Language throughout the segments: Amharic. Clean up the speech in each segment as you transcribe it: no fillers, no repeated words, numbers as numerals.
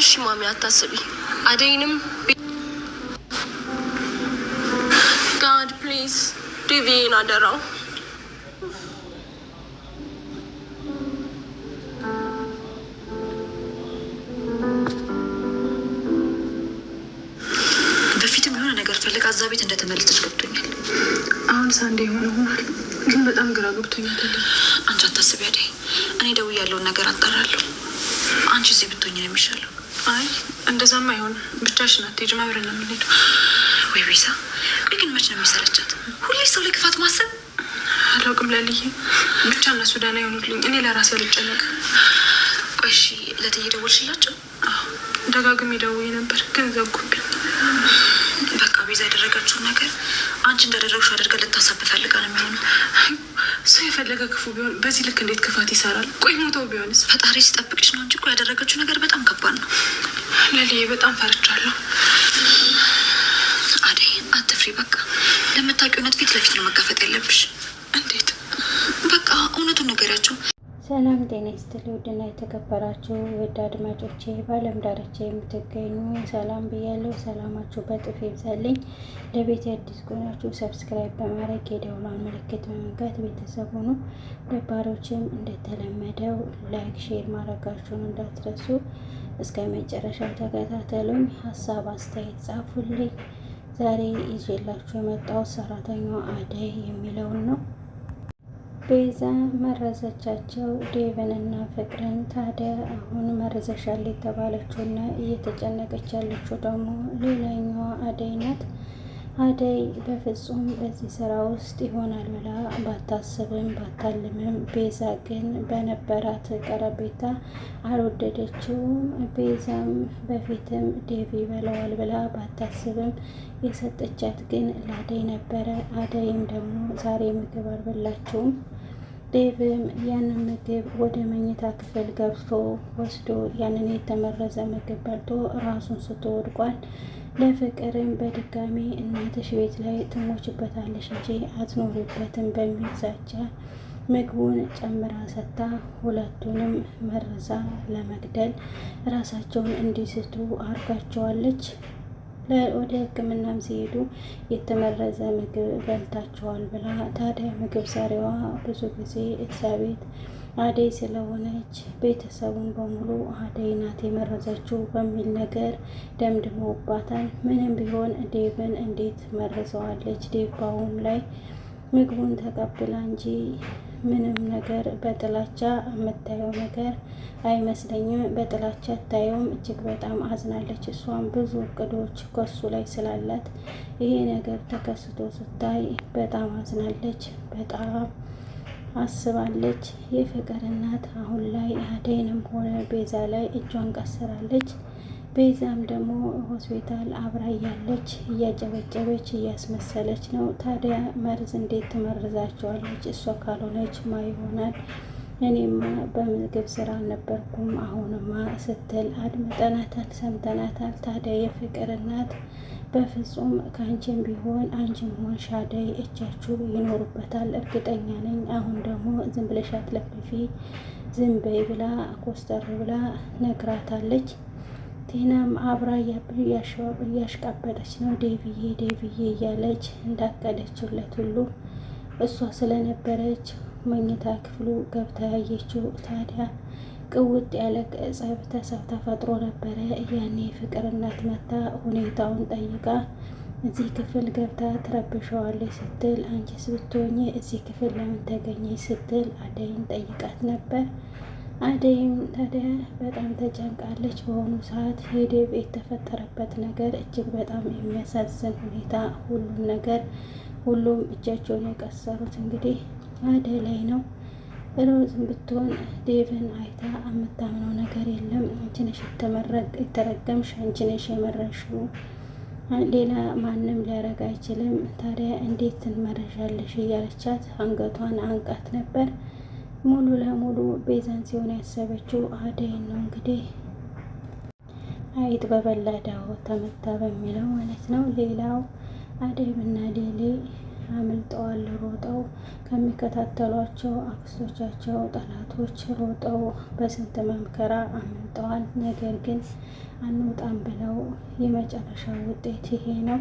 እሺ ማሚ አታስቢ። አደይንም ጋድ ፕሊዝ ዴቪን አደራው። በፊትም የሆነ ነገር ፈልጋ እዛ ቤት እንደተመለሰች ገብቶኛል። አሁን ሳንዴ የሆነ ሆኗል፣ ግን በጣም ግራ ገብቶኛል። አንቺ አታስቢ አደይ፣ እኔ ደውዬ ያለውን ነገር አጣራለሁ። አንቺ እዚህ ብትሆኝ ነው የሚሻለው። አይ እንደዛማ አይሆንም። ብቻሽን አትሄጂም፣ አብረን ነው የምንሄደው። ወይ ቤዛ፣ ቆይ ግን መች ነው የሚሰለቻት ሁሌ ሰው ላይ ክፋት ማሰብ? አላውቅም ለልዬ፣ ብቻ እነሱ ደህና ይሆኑልኝ፣ እኔ ለራሴ አልጨነቅ። ቆይ እሺ፣ ለትዬ ደወልሽላቸው? ደጋግሜ ደውዬ ነበር ግን ዘጉብኝ። በቃ ቤዛ ያደረገችውን ነገር አንቺ እንዳደረግሽው አድርጋ ልታሳብ ፈልጋ ነው የሚሆነው። ሰው የፈለገ ክፉ ቢሆን በዚህ ልክ እንዴት ክፋት ይሰራል? ቆይ ሞተው ቢሆንስ? ፈጣሪ ሲጠብቅሽ ነው እንጂ እኮ ያደረገችው ነገር በጣም ከባድ ነው። ለልዬ በጣም ፈርቻለሁ። አደይ አትፍሪ፣ በቃ ለምታውቂው እውነት ፊት ለፊት ነው መጋፈጥ ያለብሽ። እንዴት? በቃ እውነቱን ነገሪያቸው። ሰላም ጤና ይስጥልኝ። ውድና የተከበራችሁ ውድ አድማጮቼ በዓለም ዳርቻ የምትገኙ ሰላም ብያለሁ። ሰላማችሁ በጥፍ ይብዛልኝ። ለቤት አዲስ ከሆናችሁ ሰብስክራይብ በማድረግ የደውሏን ምልክት በመንካት ቤተሰብ ሁኑ። ነባሮችም እንደተለመደው ላይክ፣ ሼር ማድረጋችሁን እንዳትረሱ። እስከ መጨረሻው ተከታተሉኝ። ሀሳብ አስተያየት ጻፉልኝ። ዛሬ ይዤላችሁ የመጣው ሰራተኛዋ አደይ የሚለውን ነው። ቤዛ መረዘቻቸው ዴቭንና ፍቅርን። ታዲያ አሁን መረዘሻል የተባለችውና እየተጨነቀች ያለችው ደግሞ ሌላኛዋ አደይ ናት። አደይ በፍጹም በዚህ ስራ ውስጥ ይሆናል ብላ ባታስብም ባታልምም፣ ቤዛ ግን በነበራት ቀረቤታ አልወደደችውም። ቤዛም በፊትም ዴቭ ይበላዋል ብላ ባታስብም የሰጠቻት ግን ለአደይ ነበረ። አደይም ደግሞ ዛሬ ምግብ አልበላችውም። ዴቭም ያንን ምግብ ወደ መኝታ ክፍል ገብቶ ወስዶ ያንን የተመረዘ ምግብ በልቶ ራሱን ስቶ ወድቋል። ለፍቅርም በድጋሚ እናትሽ ቤት ላይ ትሞችበታለሽ እንጂ አትኖሪበትም በሚል ዛቻ ምግቡን ጨምራ ሰጥታ ሁለቱንም መርዛ ለመግደል ራሳቸውን እንዲስቱ አርጋቸዋለች። ወደ ሕክምናም ሲሄዱ የተመረዘ ምግብ በልታቸዋል ብላ ታዲያ ምግብ ሰሪዋ ብዙ ጊዜ እዛ ቤት አደይ ስለሆነች ቤተሰቡን በሙሉ አደይ ናት የመረዘችው በሚል ነገር ደምድመውባታል። ምንም ቢሆን ዴቭን እንዴት መርዘዋለች? ዴቭ በአሁኑ ላይ ምግቡን ተቀብላ እንጂ ምንም ነገር በጥላቻ የምታየው ነገር አይመስለኝም። በጥላቻ ታየውም እጅግ በጣም አዝናለች። እሷም ብዙ እቅዶች ከሱ ላይ ስላላት ይሄ ነገር ተከስቶ ስታይ በጣም አዝናለች፣ በጣም አስባለች። የፍቅር እናት አሁን ላይ አደይንም ሆነ ቤዛ ላይ እጇን ቀስራለች። ቤዛም ደግሞ ሆስፒታል አብራ እያለች እያጨበጨበች እያስመሰለች ነው። ታዲያ መርዝ እንዴት ትመርዛቸዋለች? እሷ ካልሆነች ማ ይሆናል? እኔማ በምግብ ስራ አልነበርኩም አሁንማ ስትል አድምጠናታል፣ ሰምተናታል። ታዲያ የፍቅር እናት በፍጹም ከአንቺም ቢሆን አንቺም ሆንሽ አደይ እጃችሁ ይኖሩበታል እርግጠኛ ነኝ። አሁን ደግሞ ዝም ብለሽ አትለፍልፊ፣ ዝም በይ ብላ ኮስተር ብላ ነግራታለች። ቴናም አብራ እያሽቃበጠች ነው። ዴቪዬ ዴቪዬ እያለች እንዳቀደችለት ሁሉ እሷ ስለነበረች መኝታ ክፍሉ ገብታ ያየችው። ታዲያ ቅውጥ ያለ ጸብ ተፈጥሮ ነበረ። ያኔ ፍቅር እናት መታ ሁኔታውን ጠይቃ እዚህ ክፍል ገብታ ትረብሸዋለች ስትል አንቺስ ብትሆኚ እዚህ ክፍል ለምን ተገኘች ስትል አደይን ጠይቃት ነበር። አደይም ታዲያ በጣም ተጨንቃለች። በሆኑ ሰዓት የዴቭ የተፈጠረበት ነገር እጅግ በጣም የሚያሳዝን ሁኔታ፣ ሁሉም እጃቸውን የቀሰሩት እንግዲህ አደይ ላይ ነው። ሮዝም ብትሆን ዴቭን አይታ የምታምነው ነገር የለም። አንቺ ነሽ የተረገምሽ፣ አንቺ ነሽ የመረሽው፣ ሌላ ማንም ሊያረግ አይችልም። ታዲያ እንዴት ትመረሻለሽ እያለቻት አንገቷን አንቃት ነበር። ሙሉ ለሙሉ ቤዛን ሲሆን ያሰበችው አደይን ነው። እንግዲህ አይጥ በበላ ዳው ተመታ በሚለው ማለት ነው። ሌላው አደይና ሌሊ አምልጠዋል። ሮጠው ከሚከታተሏቸው አክስቶቻቸው ጠላቶች ሮጠው በስንት መምከራ አምልጠዋል። ነገር ግን አንወጣም ብለው የመጨረሻው ውጤት ይሄ ነው።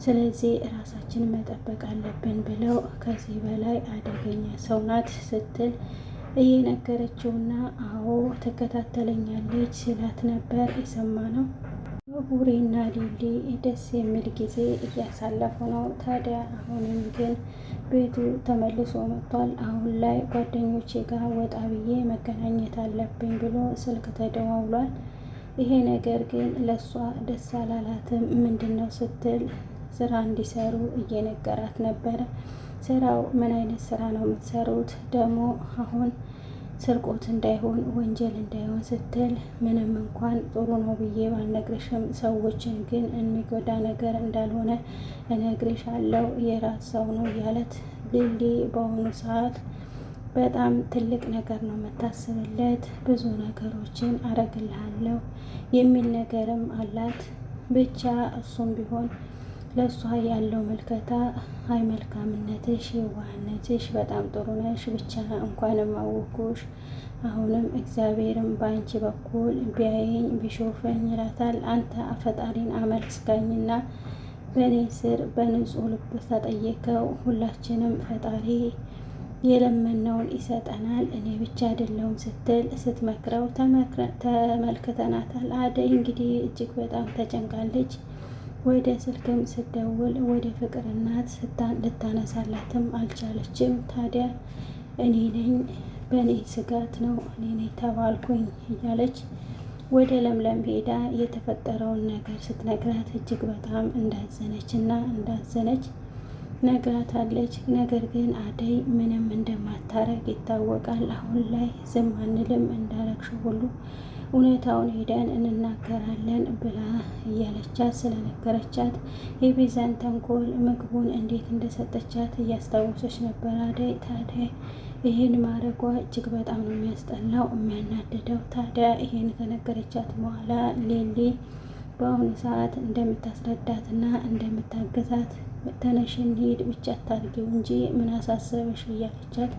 ስለዚህ ራሳችን መጠበቅ አለብን ብለው ከዚህ በላይ አደገኛ ሰው ናት ስትል እየነገረችውና አዎ ትከታተለኛለች ሲላት ነበር የሰማነው። ቡሬና ሊሊ ደስ የሚል ጊዜ እያሳለፉ ነው። ታዲያ አሁንም ግን ቤቱ ተመልሶ መጥቷል። አሁን ላይ ጓደኞቼ ጋር ወጣ ብዬ መገናኘት አለብኝ ብሎ ስልክ ተደዋውሏል። ይሄ ነገር ግን ለእሷ ደስ አላላትም። ምንድን ነው ስትል ስራ እንዲሰሩ እየነገራት ነበረ። ስራው ምን አይነት ስራ ነው የምትሰሩት? ደግሞ አሁን ስርቆት እንዳይሆን ወንጀል እንዳይሆን ስትል ምንም እንኳን ጥሩ ነው ብዬ ባልነግርሽም ሰዎችን ግን የሚጎዳ ነገር እንዳልሆነ እነግርሻለሁ፣ የራስ ሰው ነው እያለት ሊሊ በአሁኑ ሰዓት በጣም ትልቅ ነገር ነው የምታስብለት። ብዙ ነገሮችን አረግልሃለሁ የሚል ነገርም አላት። ብቻ እሱም ቢሆን ለእሷ ያለው መልከታ አይ መልካምነትሽ፣ የዋህነትሽ በጣም ጥሩ ነሽ፣ ብቻ እንኳንም አወኩሽ፣ አሁንም እግዚአብሔርም በአንቺ በኩል ቢያየኝ ቢሾፈኝ ይላታል። አንተ ፈጣሪን አመስጋኝና በእኔ ስር በንጹህ ልብ ተጠየቀው፣ ሁላችንም ፈጣሪ የለመነውን ይሰጠናል፣ እኔ ብቻ አይደለሁም ስትል ስትመክረው ተመልክተናታል። አደይ እንግዲህ እጅግ በጣም ተጨንቃለች። ወደ ስልክም ስደውል ወደ ፍቅር እናት ልታነሳላትም አልቻለችም። ታዲያ እኔ ነኝ በእኔ ስጋት ነው እኔ ነኝ ተባልኩኝ እያለች ወደ ለምለም ሄዳ የተፈጠረውን ነገር ስትነግራት እጅግ በጣም እንዳዘነች ነግራታለች። ነገር ግን አደይ ምንም እንደማታረግ ይታወቃል። አሁን ላይ ዝም አንልም፣ እንዳረግሽ ሁሉ እውነታውን ሄደን እንናገራለን ብላ እያለቻት ስለነገረቻት የቤዛን ተንኮል ምግቡን እንዴት እንደሰጠቻት እያስታወሰች ነበር አደይ። ታዲያ ይህን ማድረጓ እጅግ በጣም ነው የሚያስጠላው የሚያናድደው። ታዲያ ይህን ከነገረቻት በኋላ ሊሊ በአሁኑ ሰዓት እንደምታስረዳትና እንደምታገዛት ተነሽ እንሂድ ብቻ አታድርጊው እንጂ ምን አሳሰበሽ እያለቻት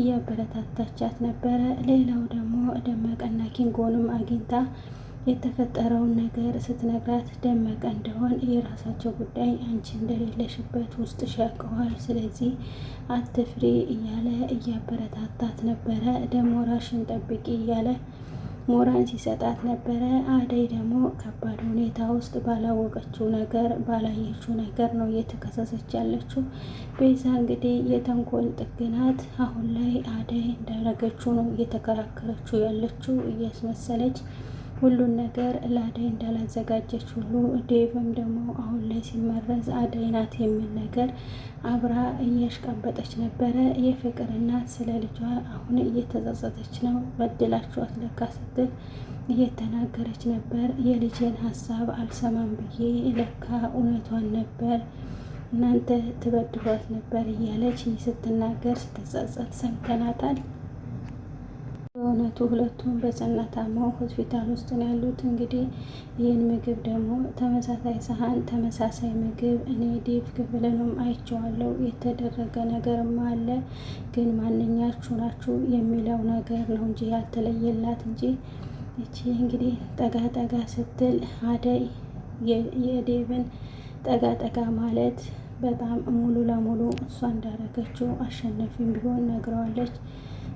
እያበረታታቻት ነበረ። ሌላው ደግሞ ደመቀና ኪንጎንም አግኝታ የተፈጠረውን ነገር ስትነግራት ደመቀ እንደሆን የራሳቸው ጉዳይ፣ አንቺ እንደሌለሽበት ውስጥሽ ያውቀዋል፣ ስለዚህ አትፍሪ እያለ እያበረታታት ነበረ። ደግሞ ራሽን ጠብቂ እያለ ሞራን ሲሰጣት ነበረ። አደይ ደግሞ ከባድ ሁኔታ ውስጥ ባላወቀችው ነገር ባላየችው ነገር ነው እየተከሰሰች ያለችው። ቤዛ እንግዲህ የተንኮል ጥግናት አሁን ላይ አደይ እንዳረገችው ነው እየተከራከረችው ያለችው እያስመሰለች ሁሉን ነገር ለአደይ እንዳላዘጋጀች ሁሉ ዴቭም ደግሞ አሁን ላይ ሲመረዝ አደይ ናት የሚል ነገር አብራ እያሽቃበጠች ነበረ። የፍቅር እናት ስለ ልጇ አሁን እየተጸጸተች ነው። በድላችኋት ለካ ስትል እየተናገረች ነበር። የልጄን ሀሳብ አልሰማም ብዬ ለካ እውነቷን ነበር፣ እናንተ ትበድሏት ነበር እያለች ስትናገር ስትጸጸት ሰምተናታል። በእውነቱ ሁለቱም በጽና ታመው ሆስፒታል ውስጥ ነው ያሉት። እንግዲህ ይህን ምግብ ደግሞ ተመሳሳይ ሰሀን ተመሳሳይ ምግብ እኔ ዴቭ ክፍልንም አይቼዋለሁ። የተደረገ ነገርም አለ፣ ግን ማንኛችሁ ናችሁ የሚለው ነገር ነው እንጂ ያልተለየላት እንጂ እቺ እንግዲህ ጠጋ ጠጋ ስትል አደይ የዴቭን ጠጋ ጠጋ ማለት በጣም ሙሉ ለሙሉ እሷ እንዳረገችው አሸናፊም ቢሆን ነግረዋለች።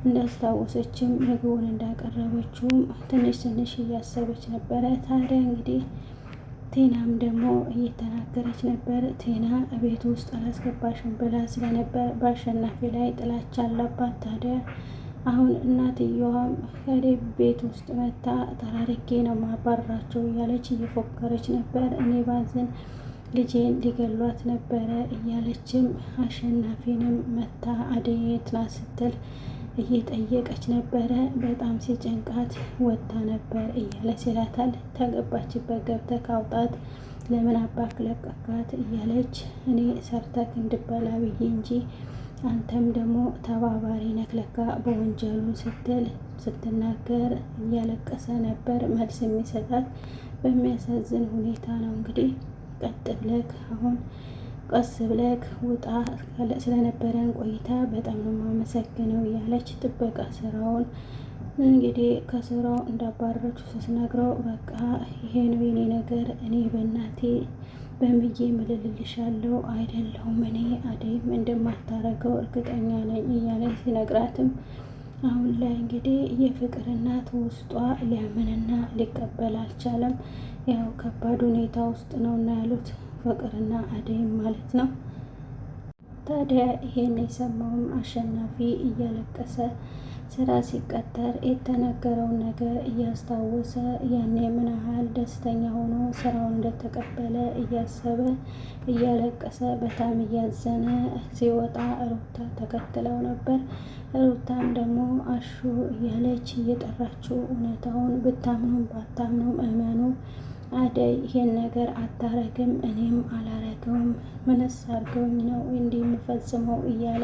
እንዳስታወሰችም ምግቡን እንዳቀረበችውም ትንሽ ትንሽ እያሰበች ነበረ። ታዲያ እንግዲህ ቴናም ደግሞ እየተናገረች ነበር። ቴና ቤት ውስጥ አላስገባሽም ብላ ስለነበር በአሸናፊ ላይ ጥላቻ አለባት። ታዲያ አሁን እናትየዋም ከዴቭ ቤት ውስጥ መታ ተራርጌ ነው ማባረራቸው እያለች እየፎከረች ነበር። እኔ ባዝን ልጄን ሊገሏት ነበረ እያለችም አሸናፊንም መታ አደይ የት ናት ስትል እየጠየቀች ነበረ። በጣም ሲጨንቃት ወጥታ ነበር እያለ ሲላታል። ተገባችበት ገብተህ ካውጣት ለምን አባክ ለቀካት እያለች እኔ ሰርተክ እንድበላ ብዬ እንጂ አንተም ደግሞ ተባባሪ ነክለካ በወንጀሉ ስትል ስትናገር እያለቀሰ ነበር መልስ የሚሰጣት። በሚያሳዝን ሁኔታ ነው እንግዲህ ቀጥ ብለክ አሁን ቀስ ብለክ ውጣ፣ ስለነበረን ቆይታ በጣም ነው የማመሰግነው እያለች ጥበቃ ስራውን እንግዲህ ከስራው እንዳባረረችው ስትነግረው በቃ ይሄ ነው የኔ ነገር፣ እኔ በእናቴ በምዬ ምልልልሻለሁ አይደለሁም፣ እኔ አደይም እንደማታረገው እርግጠኛ ነኝ እያለች ሲነግራትም አሁን ላይ እንግዲህ የፍቅር እናት ውስጧ ሊያምንና ሊቀበል አልቻለም። ያው ከባድ ሁኔታ ውስጥ ነው እና ያሉት ፍቅርና አደይም ማለት ነው። ታዲያ ይሄን የሰማውም አሸናፊ እያለቀሰ ስራ ሲቀጠር የተነገረውን ነገር እያስታወሰ ያኔ ምን ያህል ደስተኛ ሆኖ ስራውን እንደተቀበለ እያሰበ እያለቀሰ በጣም እያዘነ ሲወጣ ሩታ ተከትለው ነበር። ሩታም ደግሞ አሹ እያለች እየጠራችው እውነታውን ብታምኑም ባታምኑም እመኑ፣ አደይ ይሄን ነገር አታረግም፣ እኔም አላረገውም፣ ምንስ አርገውኝ ነው እንዲህ የምፈጽመው እያለ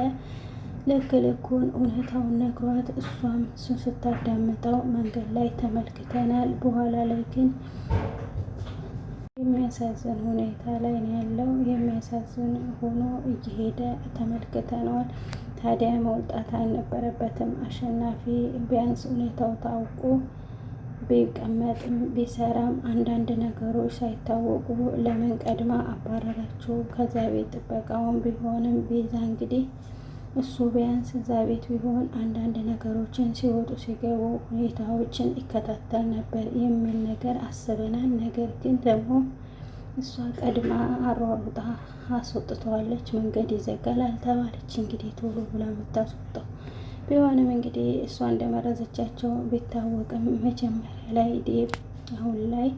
ልክ ልኩን እውነታውን ነግሯት እሷም እሱን ስታዳምጠው መንገድ ላይ ተመልክተናል። በኋላ ላይ ግን የሚያሳዝን ሁኔታ ላይ ነው ያለው። የሚያሳዝን ሆኖ እየሄደ ተመልክተነዋል። ታዲያ መውጣት አልነበረበትም አሸናፊ። ቢያንስ ሁኔታው ታውቆ ቢቀመጥም ቢሰራም አንዳንድ ነገሮች ሳይታወቁ ለምን ቀድማ አባረራችሁ? ከዛ ቤት ጥበቃውን ቢሆንም ቤዛ እንግዲህ እሱ ቢያንስ እዛ ቤት ቢሆን አንዳንድ ነገሮችን ሲወጡ ሲገቡ ሁኔታዎችን ይከታተል ነበር የሚል ነገር አስበናል። ነገር ግን ደግሞ እሷ ቀድማ አሯሩጣ አስወጥተዋለች። መንገድ ይዘጋል አልተባለች እንግዲህ ቶሎ ብላ የምታስወጣው ቢሆንም እንግዲህ እሷ እንደመረዘቻቸው ቢታወቅም መጀመሪያ ላይ ዴቭ አሁን ላይ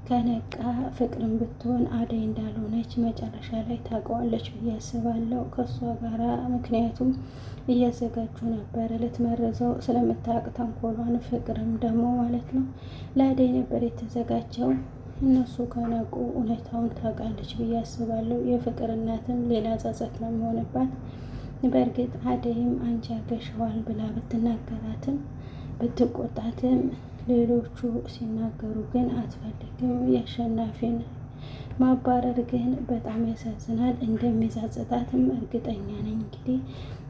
ከነቃ ፍቅርን ብትሆን አደይ እንዳልሆነች መጨረሻ ላይ ታውቀዋለች ብዬ አስባለሁ ከእሷ ጋራ። ምክንያቱም እያዘጋጁ ነበር ልትመረዘው ስለምታውቅ ተንኮሏን፣ ፍቅርም ደግሞ ማለት ነው ለአደይ ነበር የተዘጋጀው። እነሱ ከነቁ እውነታውን ታውቃለች ብዬ አስባለሁ። የፍቅር እናትም ሌላ ጸጸት ነው የሚሆንባት። በእርግጥ አደይም አንቺ አርገሽዋል ብላ ብትናገራትም ብትቆጣትም ሌሎቹ ሲናገሩ ግን አትፈልግም። የአሸናፊን ማባረር ግን በጣም ያሳዝናል። እንደሚጸጽታትም እርግጠኛ ነኝ። እንግዲህ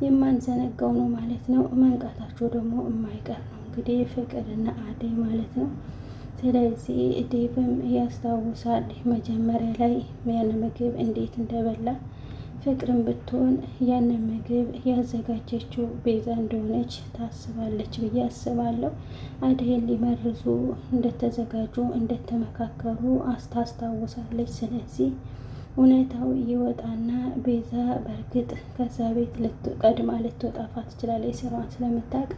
የማንዘነጋው ነው ማለት ነው። መንቃታቸው ደግሞ የማይቀር ነው እንግዲህ ፍቅርና አደይ ማለት ነው። ስለዚህ ዴቭም ያስታውሳል መጀመሪያ ላይ ያን ምግብ እንዴት እንደበላ። ፍቅርም ብትሆን ያንን ምግብ ያዘጋጀችው ቤዛ እንደሆነች ታስባለች ብዬ አስባለሁ። አደይን ሊመርዙ እንደተዘጋጁ እንደተመካከሩ ታስታውሳለች። ስለዚህ እውነታው ይወጣና ቤዛ በእርግጥ ከዛ ቤት ቀድማ ልትወጣፋ ትችላለች ስራዋን ስለምታውቅ።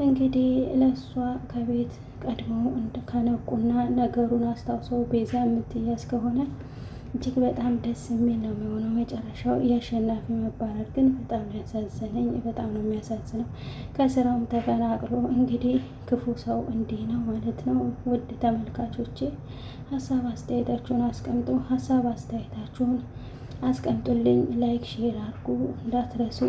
እንግዲህ ለእሷ ከቤት ቀድመው ከነቁና ነገሩን አስታውሰው ቤዛ የምትያዝ ከሆነ እጅግ በጣም ደስ የሚል ነው የሚሆነው መጨረሻው። የአሸናፊ መባረር ግን በጣም ያሳዘነኝ፣ በጣም ነው የሚያሳዝነው። ከስራውም ተፈናቅሎ እንግዲህ ክፉ ሰው እንዲህ ነው ማለት ነው። ውድ ተመልካቾቼ ሀሳብ አስተያየታችሁን አስቀምጡ። ሀሳብ አስተያየታችሁን አስቀምጡልኝ። ላይክ ሼር አድርጉ እንዳትረሱ።